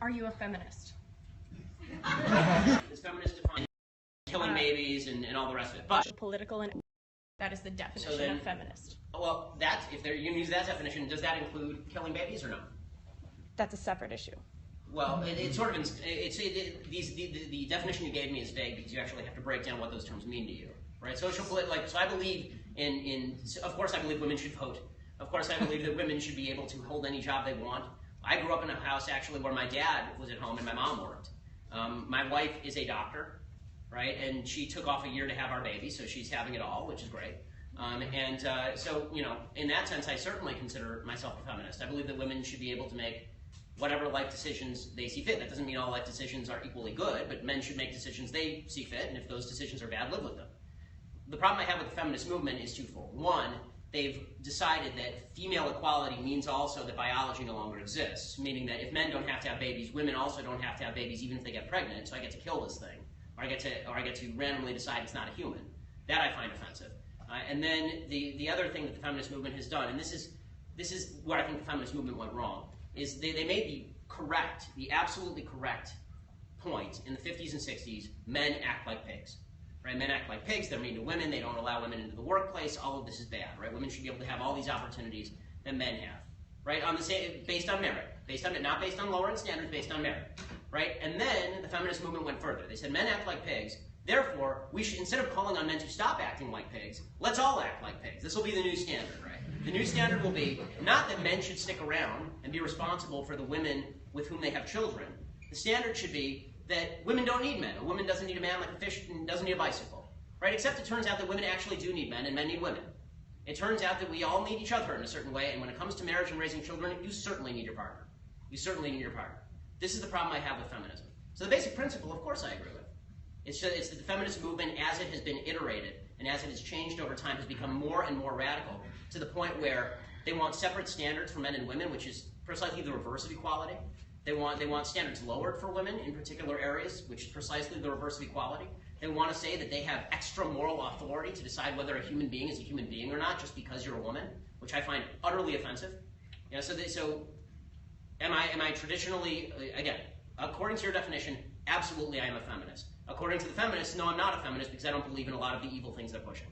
Are you a feminist? Is feminist defined killing babies and all the rest of it? But Political and that is the definition of feminist. Well, that's if you use that definition, does that include killing babies or no? That's a separate issue. Well, it's sort of the definition you gave me is vague because you actually have to break down what those terms mean to you, right? So I believe of course I believe women should vote. Of course I believe that women should be able to hold any job they want. I grew up in a house actually where my dad was at home and my mom worked. My wife is a doctor, right? And she took off a year to have our baby, so she's having it all, which is great. So, you know, in that sense, I certainly consider myself a feminist. I believe that women should be able to make whatever life decisions they see fit. That doesn't mean all life decisions are equally good, but men should make decisions they see fit, and if those decisions are bad, live with them. The problem I have with the feminist movement is twofold. One, they've decided that female equality means also that biology no longer exists, meaning that if men don't have to have babies, women also don't have to have babies even if they get pregnant, so I get to kill this thing, or I get to randomly decide it's not a human. That I find offensive. And then the other thing that the feminist movement has done, and this is where I think the feminist movement went wrong, is they made the absolutely correct point in the 50s and 60s, men act like pigs. Right? Men act like pigs, they're mean to women, they don't allow women into the workplace, all of this is bad, right? Women should be able to have all these opportunities that men have, right? Based on merit, not based on lowering standards, based on merit, right? And then the feminist movement went further. They said men act like pigs, therefore, we should, instead of calling on men to stop acting like pigs, let's all act like pigs. This will be the new standard, right? The new standard will be not that men should stick around and be responsible for the women with whom they have children. The standard should be that women don't need men. A woman doesn't need a man like a fish and doesn't need a bicycle, right? Except it turns out that women actually do need men and men need women. It turns out that we all need each other in a certain way, and when it comes to marriage and raising children, you certainly need your partner. You certainly need your partner. This is the problem I have with feminism. So the basic principle, of course I agree with. It's that the feminist movement, as it has been iterated and as it has changed over time, has become more and more radical to the point where they want separate standards for men and women, which is precisely the reverse of equality. They want standards lowered for women in particular areas, which is precisely the reverse of equality. They want to say that they have extra moral authority to decide whether a human being is a human being or not just because you're a woman, which I find utterly offensive. You know, so am I traditionally, again, according to your definition, absolutely I am a feminist. According to the feminists, no, I'm not a feminist because I don't believe in a lot of the evil things they're pushing.